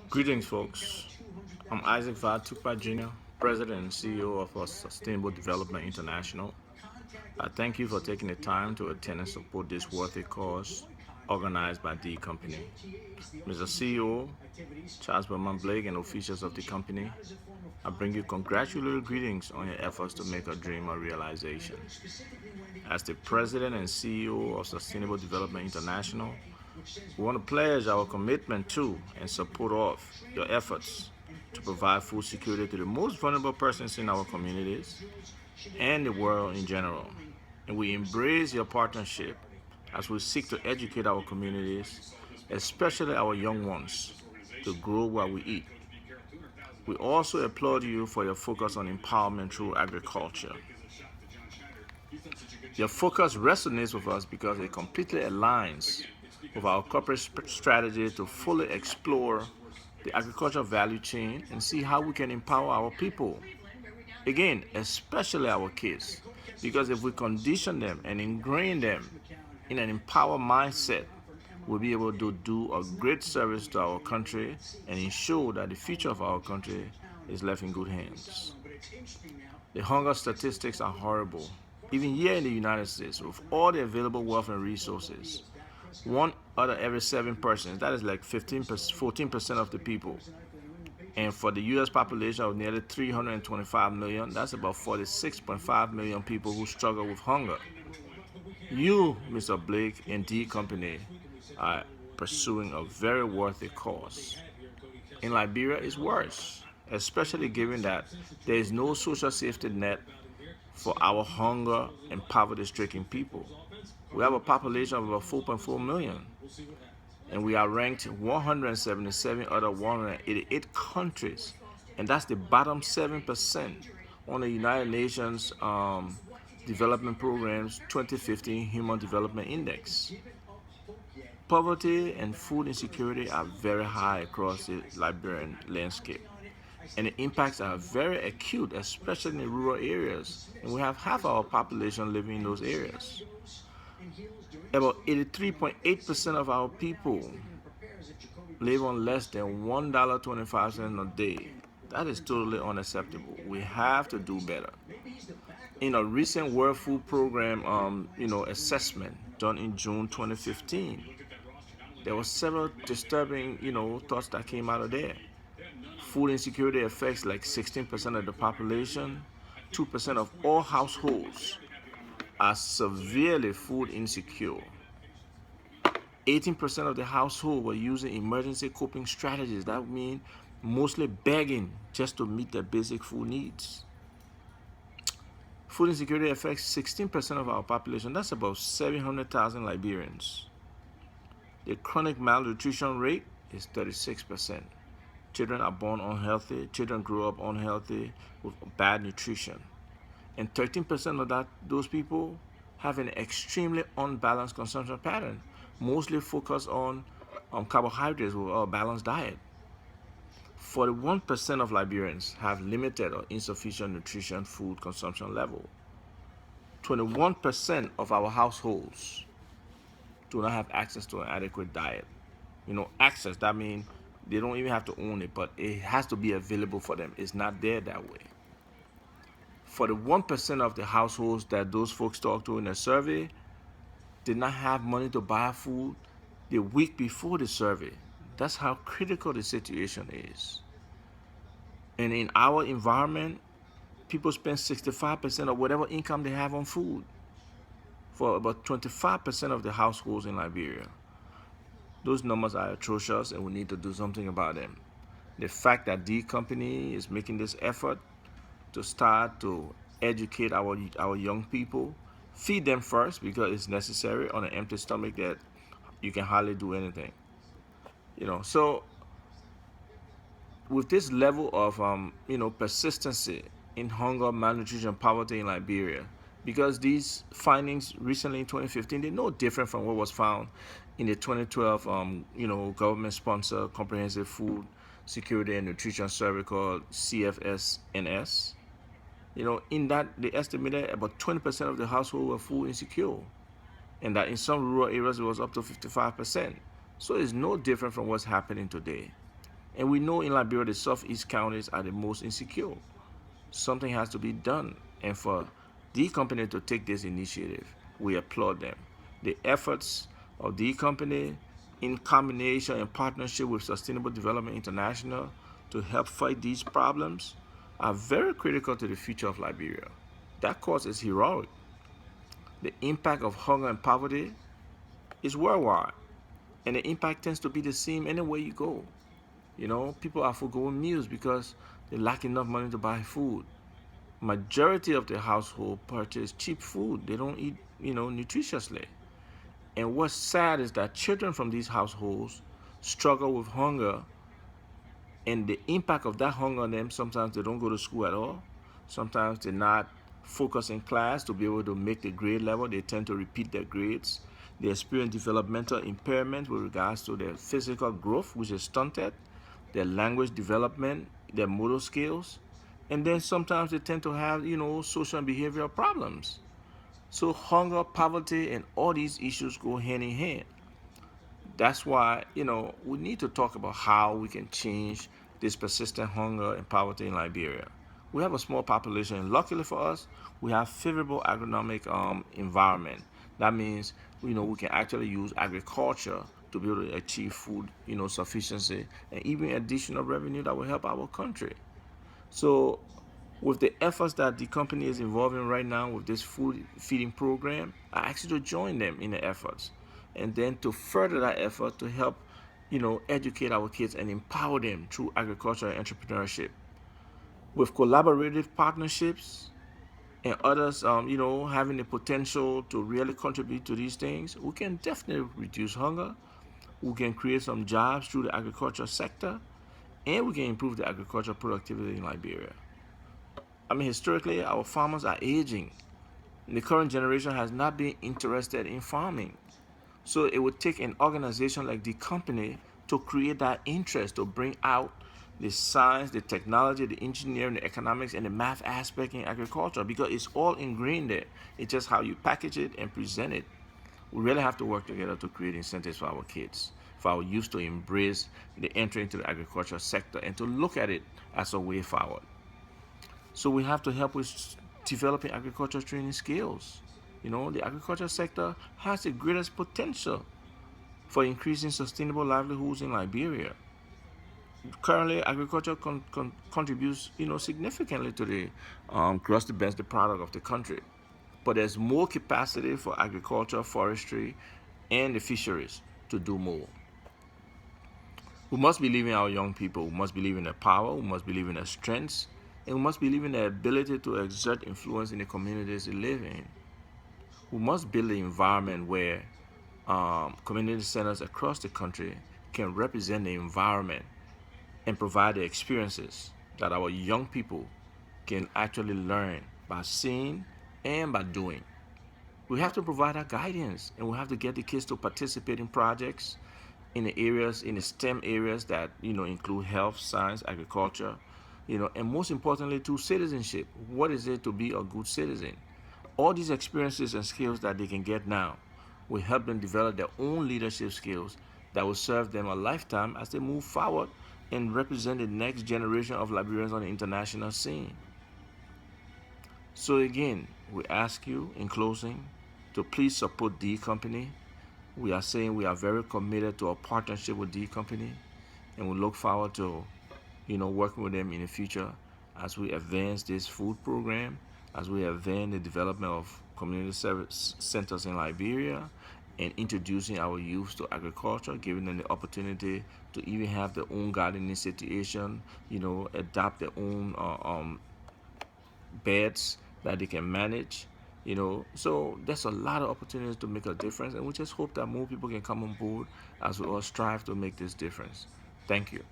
Greetings, folks. I'm Isaac Vah Tukpah Jr., President and CEO of Sustainable Development International. I thank you for taking the time to attend and support this worthy cause organized by the company. Mr. CEO, Charles Berman Blake, and officials of the company, I bring you congratulatory greetings on your efforts to make a dream a realization. As the President and CEO of Sustainable Development International, we want to pledge our commitment to and support of your efforts to provide food security to the most vulnerable persons in our communities and the world in general. And we embrace your partnership as we seek to educate our communities, especially our young ones, to grow what we eat. We also applaud you for your focus on empowerment through agriculture. Your focus resonates with us because it completely aligns with our corporate strategy to fully explore the agricultural value chain and see how we can empower our people. Again, especially our kids, because if we condition them and ingrain them in an empowered mindset, we'll be able to do a great service to our country and ensure that the future of our country is left in good hands. The hunger statistics are horrible. Even here in the United States, with all the available wealth and resources, one out of every 7 persons, that is like 14% of the people. And for the US population of nearly 325 million, that's about 46.5 million people who struggle with hunger. You, Mr. Blake, and D Company are pursuing a very worthy cause. In Liberia, it's worse, especially given that there is no social safety net for our hunger and poverty-stricken people. We have a population of about 4.4 million, and we are ranked 177 out of 188 countries, and that's the bottom 7% on the United Nations Development Program's 2015 Human Development Index. Poverty and food insecurity are very high across the Liberian landscape, and the impacts are very acute, especially in the rural areas, and we have half our population living in those areas. About 83.8% of our people live on less than $1.25 a day. That is totally unacceptable. We have to do better. In a recent World Food Program, assessment done in June 2015, there were several disturbing, thoughts that came out of there. Food insecurity affects like 16% of the population. 2% of all households are severely food insecure. 18% of the household were using emergency coping strategies. That means mostly begging just to meet their basic food needs. Food insecurity affects 16% of our population. That's about 700,000 Liberians. The chronic malnutrition rate is 36%. Children are born unhealthy. Children grow up unhealthy with bad nutrition. And 13% of those people have an extremely unbalanced consumption pattern, mostly focused on carbohydrates with a balanced diet. 41% of Liberians have limited or insufficient nutrition food consumption level. 21% of our households do not have access to an adequate diet. Access, that means they don't even have to own it, but it has to be available for them. It's not there that way. For the 1% of the households that those folks talked to in the survey did not have money to buy food the week before the survey. That's how critical the situation is. And in our environment, people spend 65% of whatever income they have on food for about 25% of the households in Liberia. Those numbers are atrocious, and we need to do something about them. The fact that the company is making this effort to start to educate our young people, feed them first because it's necessary. On an empty stomach, that you can hardly do anything. So with this level of persistency in hunger, malnutrition, poverty in Liberia, because these findings recently in 2015, they're no different from what was found in the 2012 government-sponsored comprehensive food security and nutrition survey called CFSNS. In that they estimated about 20% of the household were food insecure, and that in some rural areas it was up to 55%. So it's no different from what's happening today. And we know in Liberia the southeast counties are the most insecure. Something has to be done. And for the company to take this initiative, we applaud them. The efforts of the company in combination and partnership with Sustainable Development International to help fight these problems are very critical to the future of Liberia. That cause is heroic. The impact of hunger and poverty is worldwide, and the impact tends to be the same anywhere you go. People are forgoing meals because they lack enough money to buy food. Majority of the household purchase cheap food. They don't eat, nutritiously. And what's sad is that children from these households struggle with hunger, and the impact of that hunger on them, sometimes they don't go to school at all. Sometimes they're not focused in class to be able to make the grade level. They tend to repeat their grades. They experience developmental impairment with regards to their physical growth, which is stunted, their language development, their motor skills, and then sometimes they tend to have, social and behavioral problems. So hunger, poverty, and all these issues go hand in hand. That's why, we need to talk about how we can change this persistent hunger and poverty in Liberia. We have a small population, and luckily for us, we have favorable agronomic environment. That means, we can actually use agriculture to be able to achieve food, sufficiency, and even additional revenue that will help our country. So, with the efforts that the company is involved in right now with this food feeding program, I ask you to join them in the efforts, and then to further that effort to help, educate our kids and empower them through agriculture and entrepreneurship. With collaborative partnerships and others, having the potential to really contribute to these things, we can definitely reduce hunger. We can create some jobs through the agriculture sector, and we can improve the agricultural productivity in Liberia. I mean, historically, our farmers are aging. The current generation has not been interested in farming. So it would take an organization like the company to create that interest, to bring out the science, the technology, the engineering, the economics, and the math aspect in agriculture, because it's all ingrained there. It's just how you package it and present it. We really have to work together to create incentives for our kids, for our youth to embrace the entry into the agriculture sector and to look at it as a way forward. So we have to help with developing agriculture training skills. The agriculture sector has the greatest potential for increasing sustainable livelihoods in Liberia. Currently, agriculture contributes, significantly to the gross domestic product of the country. But there's more capacity for agriculture, forestry, and the fisheries to do more. We must believe in our young people. We must believe in their power. We must believe in their strengths. And we must believe in their ability to exert influence in the communities they live in. We must build an environment where community centers across the country can represent the environment and provide the experiences that our young people can actually learn by seeing and by doing. We have to provide that guidance, and we have to get the kids to participate in projects in the areas, in the STEM areas that include health, science, agriculture, and most importantly, to citizenship. What is it to be a good citizen? All these experiences and skills that they can get now will help them develop their own leadership skills that will serve them a lifetime as they move forward and represent the next generation of Liberians on the international scene. So again, we ask you in closing to please support D Company. We are saying we are very committed to a partnership with D Company, and we look forward to, working with them in the future as we advance this food program, as we advance the development of community service centers in Liberia, and introducing our youth to agriculture, giving them the opportunity to even have their own gardening situation, adopt their own beds that they can manage. So there's a lot of opportunities to make a difference, and we just hope that more people can come on board as we all strive to make this difference. Thank you.